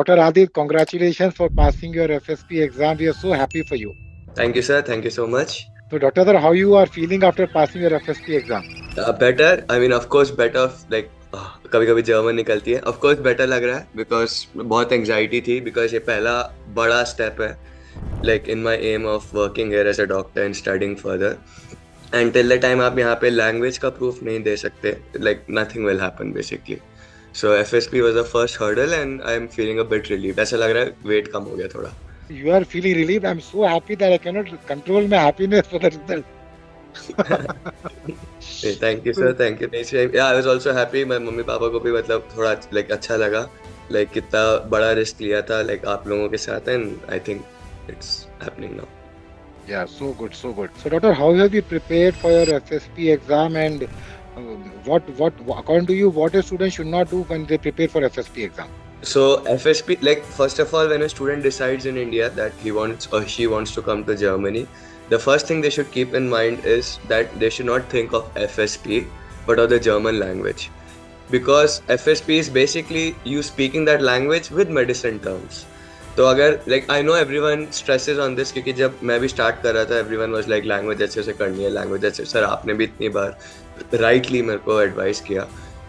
Dr. Adit, congratulations for passing your FSP exam. We are so happy for you. Thank you, sir. Thank you so much. So, Dr. Adar, how you are feeling after passing your FSP exam? Better. I mean, of course, better. Like कभी कभी German निकलती है. Of course, better लग रहा है because बहुत anxiety थी because ये पहला बड़ा step है. Like in my aim of working here as a doctor and studying further. And till the time आप यहाँ पे language का proof नहीं दे सकते, like nothing will happen basically. So FSP was the first hurdle and I'm feeling a bit relieved. ऐसा लग रहा है weight कम हो गया थोड़ा. You are feeling relieved. I'm so happy that I cannot control my happiness for the result. Thank you sir, thank you. Yeah, I was also happy. My mummy papa को भी मतलब थोड़ा like अच्छा लगा. Like कितना बड़ा risk लिया था like आप लोगों के साथ and I think it's happening now. Yeah, so good, so good. So, Doctor, how have you prepared for your FSP exam, and what according to you, what a student should not do when they prepare for FSP exam? So FSP, like first of all, when a student decides in India that he wants or she wants to come to Germany, the first thing they should keep in mind is that they should not think of FSP but of the German language, because FSP is basically you speaking that language with medicine terms. तो अगर like I know everyone stresses on this क्योंकि जब मैं भी start कर रहा था everyone was like language अच्छे से करनी है, language अच्छे सर आपने भी इतनी बार rightly मेरे को advice किया.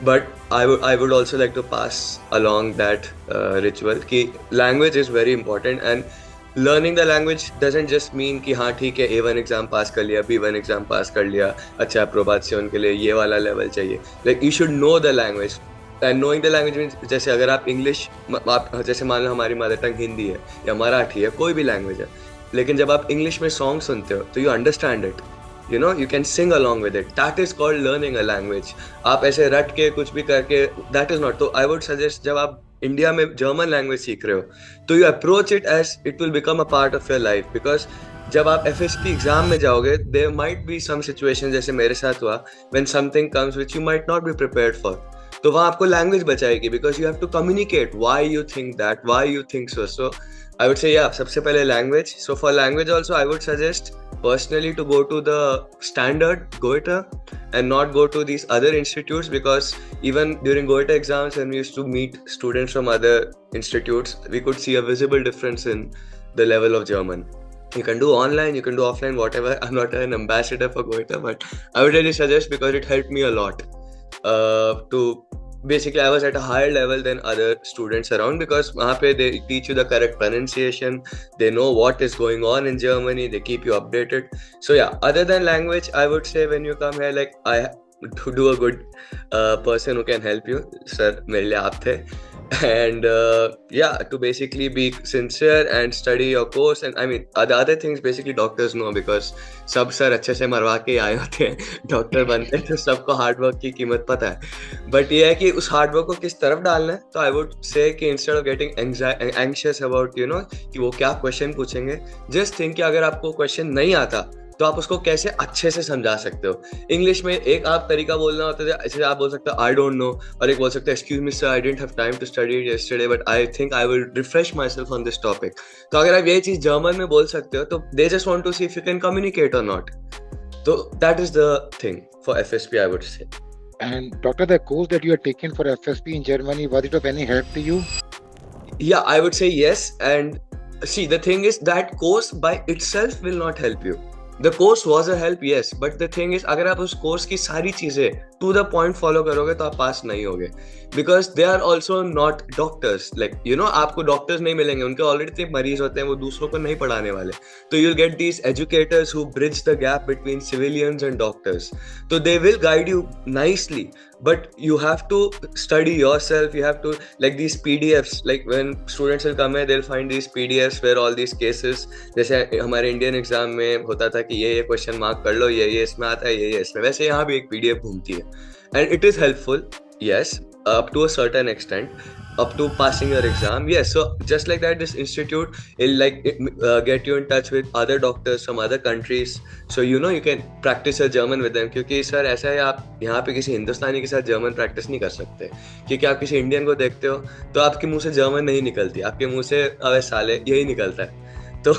But I would also like to pass along that ritual कि language is very important and learning the language doesn't just mean कि हाँ ठीक है A1 exam pass कर लिया, B1 exam pass कर लिया, अच्छा approbation के लिए ये वाला level चाहिए. Like you should know the language. And knowing the language means जैसे अगर आप English आप जैसे मान लो हमारी मदर टंग हिंदी है या मराठी है, कोई भी लैंग्वेज है, लेकिन जब आप इंग्लिश में सॉन्ग सुनते हो तो you understand it, you know, you can sing along with it. That is called learning a language. आप ऐसे रट के कुछ भी करके दैट इज नॉट. तो आई वुड सजेस्ट जब आप इंडिया में जर्मन लैंग्वेज सीख रहे हो तो you approach it as it will become a part of your life. Because जब आप FSP एग्जाम में जाओगे there might be some situation जैसे मेरे साथ हुआ when something comes which you might not be prepared for. तो वहाँ आपको लैंग्वेज बचाएगी because you have to communicate why you think that, why you think so. So I would say yeah सबसे पहले language. So for language also I would suggest personally to go to the standard Goethe and not go to these other institutes, because even during Goethe exams when we used to meet students from other institutes we could see a visible difference in the level of German. You can do online, you can do offline, whatever. I'm not an ambassador for Goethe, but I would really suggest because it helped me a lot to basically I was at a higher level than other students around, because वहाँ पे they teach you the correct pronunciation, they know what is going on in Germany, they keep you updated. So yeah, other than language I would say when you come here, like I to do a good person who can help you, sir मेरे लिए आप थे. And yeah, to basically be sincere and study your course. And I mean the other things basically doctors know, because सब sir अच्छे से मरवा के आए होते हैं, डॉक्टर बनते हैं तो सबको हार्ड वर्क की कीमत पता है. बट ये है कि उस हार्ड वर्क को किस तरफ डालना है. तो आई वुड से कि instead of getting anxious about you know कि वो क्या क्वेश्चन पूछेंगे, जस्ट थिंक कि अगर आपको क्वेश्चन नहीं आता तो आप उसको कैसे अच्छे से समझा सकते हो. इंग्लिश में एक आप तरीका बोलना होता है, ऐसे आप बोल सकते हो आई डोंट नो, और एक बोल सकते हो excuse me sir I didn't have time to study it yesterday but I think I will refresh myself on this topic. तो अगर आप ये चीज जर्मन में बोल सकते हो तो they just want to see if you can communicate और नॉट. तो that is the thing for FSP I would say. And Doctor, the course that you are taking for FSP in Germany, was it of any help to you? Yeah, I would say yes. And see, the thing is that course by itself will not help you. The course was a help, yes, but the thing is अगर आप उस course की सारी चीजें to the point follow करोगे तो आप पास नहीं होगे, because they are also not doctors. Like you know आपको डॉक्टर्स नहीं मिलेंगे, उनके ऑलरेडी इतने मरीज होते हैं, वो दूसरों को नहीं पढ़ाने वाले. तो you will get these educators who bridge the gap between civilians and doctors. तो they will guide you nicely, but you have to study yourself. You have to, like these PDFs, like when students will come here they'll find these PDFs where all these cases, जैसे हमारे Indian exam में होता था कि ये question mark कर लो, ये इसमें आता है, ये इसमें, वैसे यहाँ भी एक PDF घूमती है. And it is helpful, yes, up to a certain extent, up to passing your exam, yes. So just like that, this institute will get you in touch with other doctors from other countries, so you know you can practice your German with them. क्योंकि sir ऐसा है आप यहाँ पे किसी हिंदुस्तानी के साथ German practice नहीं कर सकते, क्योंकि आप किसी इंडियन को देखते हो तो आपके मुंह से जर्मन नहीं निकलती, आपके मुंह से अबे साले यही निकलता है. तो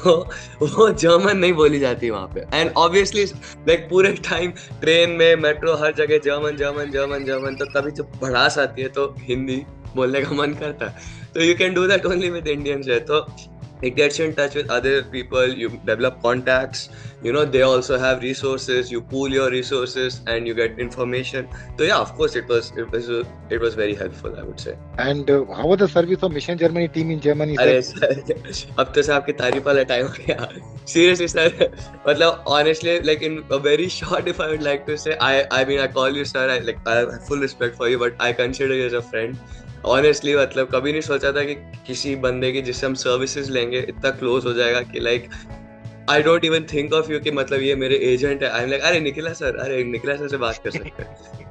वो जर्मन नहीं बोली जाती वहाँ पे. एंड ऑब्वियसली लाइक पूरे टाइम ट्रेन में, मेट्रो, हर जगह जर्मन जर्मन जर्मन जर्मन. तो कभी जब भड़ास आती है तो हिंदी, बोलने का मन करता, तो you can do that only with Indians है. तो it gets you in touch with other people, you develop contacts, you know, they also have resources, you pool your resources and you get information. So yeah, of course it was very helpful, I would say. And how was the service of Mission Germany team in Germany, sir? अरे sir, अब तो sir आपकी तारीफ वाला time हो गया. Seriously sir, मतलब honestly, like in a very short, if I would like to say, I mean I call you sir, I have full respect for you, but I consider you as a friend. Honestly, मतलब कभी नहीं सोचा था कि किसी बंदे की जिससे हम सर्विसेज लेंगे इतना क्लोज हो जाएगा कि like I don't even think of you कि मतलब ये मेरे एजेंट है. I'm like अरे निखिला सर से बात कर सकते हैं.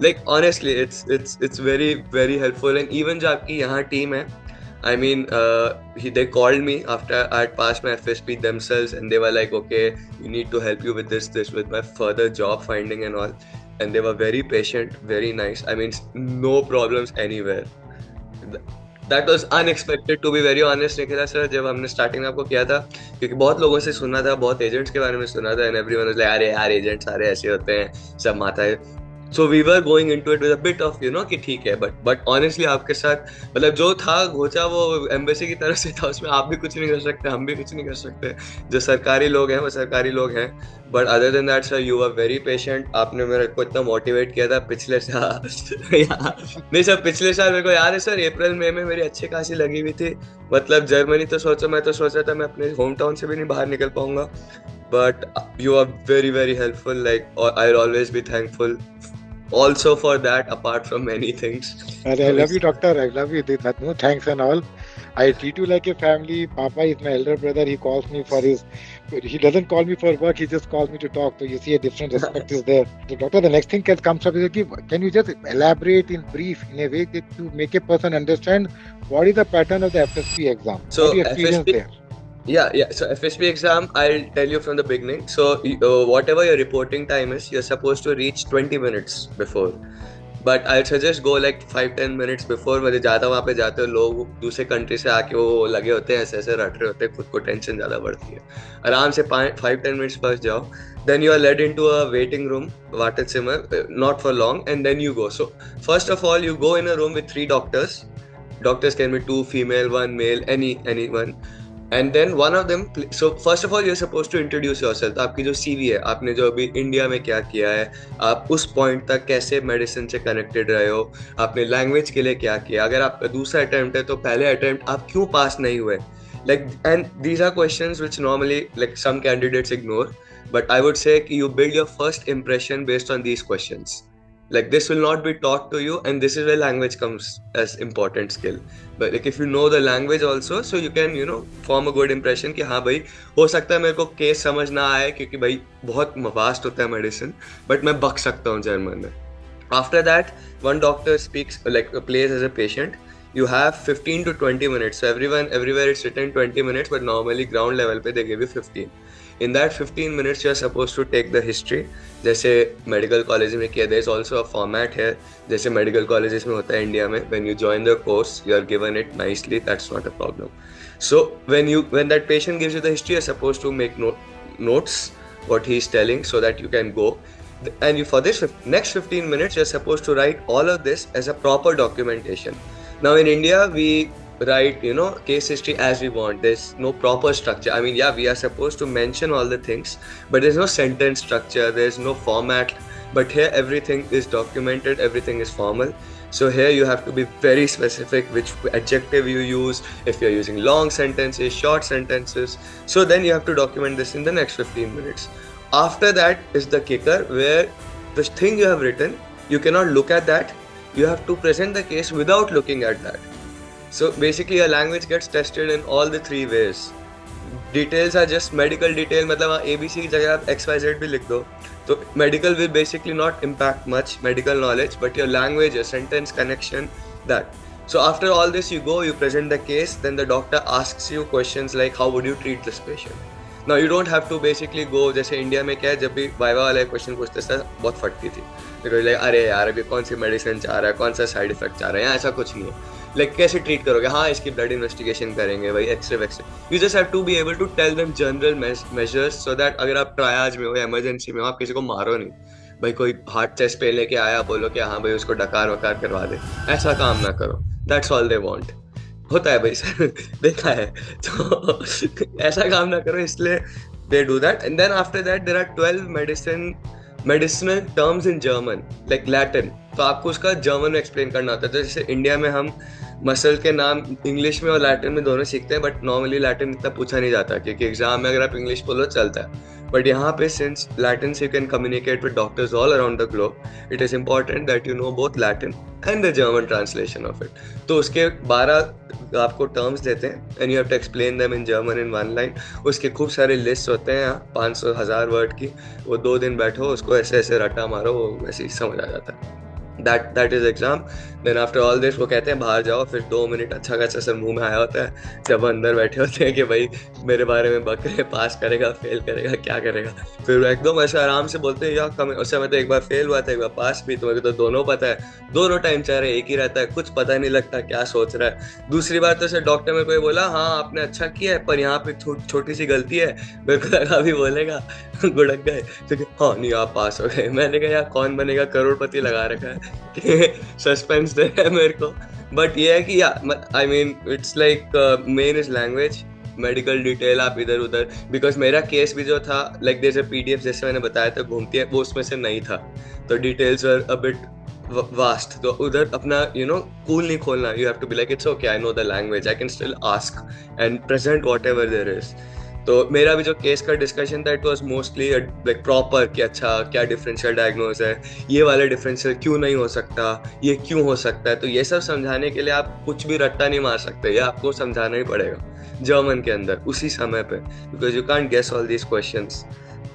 Like honestly, it's very very helpful. And even जो आपकी यहाँ टीम है, I mean, they called me after I had passed my FSP themselves, and they were like, okay, we need to help you with this with my further job finding and all. And they were very patient, very nice. I mean, no problems anywhere. That was unexpected, to be very honest, Nikhila sir. जब हमने starting में आपको किया था, क्योंकि बहुत लोगों से सुना था, बहुत एजेंट्स के बारे में सुना था, and everyone was like, अरे यार एजेंट्स सारे ऐसे होते हैं, सब माता है. So we were going into it with a bit of, you know, कि ठीक है, but honestly आपके साथ मतलब जो था घोचा वो एम्बेसी की तरफ से था, उसमें आप भी कुछ नहीं कर सकते, हम भी कुछ नहीं कर सकते. जो सरकारी लोग हैं वो सरकारी लोग हैं. But other than that sir, you are very patient. आपने मेरे को इतना मोटिवेट किया था पिछले साल. नहीं सर, पिछले साल मेरे को याद है सर, अप्रैल मई में मेरी अच्छी खासी लगी हुई थी. मतलब जर्मनी तो मैं तो सोचा था मैं अपने होम टाउन से भी नहीं बाहर निकल पाऊंगा. But you are very very helpful. Like I'll always be thankful also for that, apart from many things. And I love you, doctor. I love you. No thanks and all. I treat you like a family. Papa is my elder brother. He calls me for his. He doesn't call me for work. He just calls me to talk. So you see, a different respect is there. So, doctor, the next thing that comes up is, can you just elaborate in brief, in a way that to make a person understand what is the pattern of the FSP exam? So what do you experience FSP, there? yeah. So FSP exam, I'll tell you from the beginning. So whatever your reporting time is, you're supposed to reach 20 minutes before. But I'd suggest go like 5-10 minutes before. मतलब ज़्यादा वहाँ पे जाते हो लोग दूसरे country से आके वो लगे होते हैं, ऐसे रट रहे होते हैं, खुद को टेंशन ज़्यादा बढ़ती है. आराम से 5-10 minutes फर्स्ट जाओ. Then you are led into a waiting room, Wartezimmer, not for long, and then you go. So first of all, you go in a room with 3 doctors. Doctors can be 2 female, 1 male, anyone. And then one of them, so first of all you're supposed to introduce yourself. आपकी जो CV है, आपने जो अभी India में क्या किया है, आप उस पॉइंट तक कैसे मेडिसिन से कनेक्टेड रहे हो, आपने लैंग्वेज के लिए क्या किया, अगर आपका दूसरा अटेम्प्ट है तो पहले अटेम्प्ट आप क्यों पास नहीं हुए. Like, and these are questions which normally like some candidates ignore, but I would say you build your first impression based on these questions. Like this will not be taught to you, and this is where language comes as important skill. But like if you know the language also, so you can, you know, form a good impression कि हाँ भाई हो सकता है मेरे को case समझ ना आए क्योंकि भाई बहुत वास्ट होता है मेडिसिन, बट मैं बक सकता हूँ जर्मन में. After that, one doctor speaks like plays as a patient. You have 15 to 20 minutes. So everywhere it's written 20 minutes, but normally ground level पे they give you 15. In that 15 minutes, you are supposed to take the history. जैसे medical college में किया, there is also a format here. जैसे medical colleges में होता है India में, when you join the course, you are given it nicely. That's not a problem. So when that patient gives you the history, you're supposed to make notes what he is telling so that you can go. And for this next 15 minutes, you're supposed to write all of this as a proper documentation. Now in India, we write, you know, case history as we want. There's no proper structure. I mean, yeah, we are supposed to mention all the things, but there's no sentence structure, there's no format. But here everything is documented, everything is formal. So here you have to be very specific which adjective you use, if you're using long sentences, short sentences. So then you have to document this in the next 15 minutes. After that is the kicker, where the thing you have written, you cannot look at that. You have to present the case without looking at that. So basically your language gets tested in all the 3 ways. Details are just medical detail, मतलब ABC की जगह आप XYZ भी लिख दो, तो medical will basically not impact much medical knowledge, but your language, your sentence connection, that. So after all this, you go, you present the case, then the doctor asks you questions like how would you treat this patient. Now you don't have to basically go, जैसे India में क्या है, जब भी viva वाला question पूछते थे बहुत फटती थी, बिकॉज लाइक अरे यार अभी कौन सी मेडिसिन चाह रहा है, कौन सा साइड इफेक्ट चाह रहा है, ऐसा कुछ नहीं है. लाइक कैसे ट्रीट करोगे, हाँ इसकी ब्लड इन्वेस्टिगेशन करेंगे भाई, एक्सरे वैक्सरे. You just have to be able to tell them general measures so that अगर आप ट्रायाज में हो या इमरजेंसी में हो, आप किसी को मारो नहीं. भाई कोई हार्ट टेस्ट पे लेके आया, बोलो कि हाँ भाई उसको डकार वकार करवा दे, ऐसा काम ना करो. That's all they want. होता है भाई सर, देखा है। तो ऐसा काम ना करो, इसलिए they do that. And then after that there are 12 medicinal terms in German, like Latin. तो आपको उसका जर्मन में एक्सप्लेन करना होता है। तो जैसे इंडिया में हम मसल के नाम इंग्लिश में और लैटिन में दोनों सीखते हैं, बट नॉर्मली लैटिन इतना पूछा नहीं जाता, क्योंकि एग्जाम में अगर आप इंग्लिश बोलो चलता है। बट यहाँ पे सिंस लैटिन से you can communicate with doctors all around the globe, it is important that you know both Latin and the German translation of it. तो उसके 12 आपको टर्म्स देते हैं and you have to explain them in German in 1 line. उसके खूब सारे list होते हैं यहाँ 500,000 वर्ड की। वो 2 दिन बैठो, उसको ऐसे ऐसे रट्टा मारो, वो वैसे ही समझ आ जाता है। that is exam. Then after all this वो कहते हैं बाहर जाओ, फिर 2 मिनट अच्छा खासा सर मुंह में आया होता है, जब अंदर बैठे होते हैं कि भाई मेरे बारे में बक रहे, पास करेगा फेल करेगा क्या करेगा। फिर एकदम ऐसे आराम से बोलते हैं यार कम, उस समय तो एक बार फेल हुआ था एक बार पास भी, तुम्हें तो दोनों पता है, दोनों टाइम चेहरे एक ही रहता है, कुछ पता नहीं लगता क्या सोच रहा है। दूसरी बार तो सर डॉक्टर में कोई बोला हाँ आपने अच्छा किया है पर यहाँ पे छोटी सी गलती है, मेरे को लगा भी बोलेगा गुड़क गए तो हाँ नहीं आप पास हो गए। मैंने कहा यार कौन बनेगा करोड़पति लगा रखा है कि सस्पेंस दे रहा है मेरे को। बट ये है कि I mean it's like main is language, medical detail आप इधर उधर, बिकॉज मेरा केस भी जो था लाइक जैसे PDF जैसे मैंने बताया था घूमती है, वो उसमें से नहीं था, तो details were a bit vast. तो उधर अपना कूल नहीं खोलना, you have to be like it's okay I know the language, I can still ask and present whatever there is. तो मेरा भी जो केस का डिस्कशन था it was mostly like proper कि अच्छा क्या डिफरेंशियल डायग्नोज है, ये वाला डिफरेंशियल क्यों नहीं हो सकता, ये क्यों हो सकता है। तो ये सब समझाने के लिए आप कुछ भी रट्टा नहीं मार सकते, ये आपको समझाना ही पड़ेगा जर्मन के अंदर उसी समय पे, because you can't guess all these questions.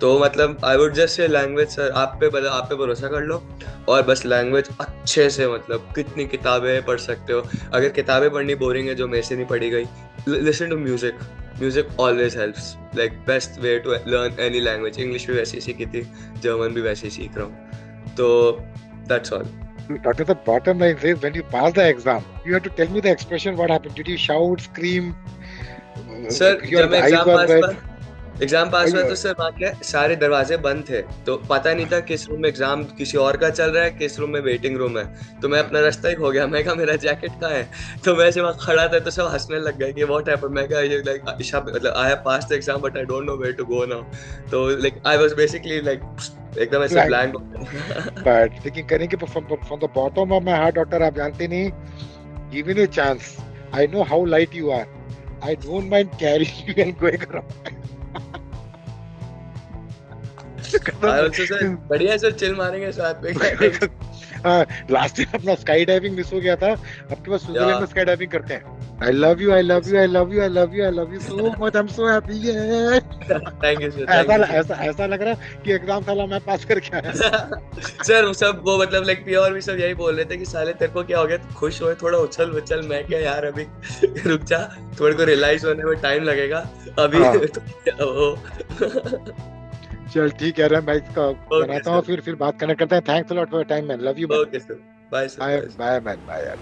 तो मतलब I would just say language sir आप पे भरोसा कर लो, और बस लैंग्वेज अच्छे से, मतलब कितनी किताबें पढ़ सकते हो, अगर किताबें पढ़नी बोरिंग है जो मेरे से नहीं पढ़ी गई, listen to music always helps, like best way to learn any language. English भी वैसे ही सीखी थी, जर्मन भी वैसे ही सीख रहा हूँ, तो that's all. Doctor, the bottom line says when you pass the exam, you have to tell me the expression. What happened? Did you shout, scream? Sir Your जब मैं eyes were wet? एग्जाम पास हुआ तो sir वहाँ क्या सारे दरवाजे बंद थे, तो पता नहीं था किस रूम में एग्जाम किसी और का चल रहा है, किस रूम में वेटिंग रूम है। तो मैं अपना रास्ता ही खो गया, मैं कहा मेरा जैकेट कहाँ है, तो मैं वहाँ खड़ा था तो सब हंसने लग गए कि व्हाट हैपेंड। मैं कहा ये लाइक ईशा मतलब I have passed the exam but I don't know where to go now. तो like I was basically like एकदम ऐसे ब्लैंक। बट लेकिन करेंगे from the bottom of my heart doctor, आप जानते नहीं, give me a chance, I know how light you are, I don't mind carrying you and going around. बढ़िया sir chill मारेंगे साथ में। लास्ट टाइम अपना स्काई डाइविंग मिस हो गया था, अब के बाद स्विट्जरलैंड में स्काई डाइविंग करते हैं। I love you, I love you, I love you, I love you, I love you so much. I'm so happy. Thank you sir. ऐसा लग रहा कि एग्जाम साला मैं पास करके आया। सर सब वो मतलब लाइक प्योर भी सब यही बोल रहे थे कि साले तेरे को क्या हो गया, खुश हो थोड़ा उछल उछल। मैं क्या यार अभी रुक जा, थोड़े को रियलाइज होने में टाइम लगेगा अभी। चल ठीक है, मैं इसका बनाता हूँ, फिर बात कनेक्ट करते हैं। Thanks a lot for your time man, love you. Okay sir, bye sir, bye man, bye.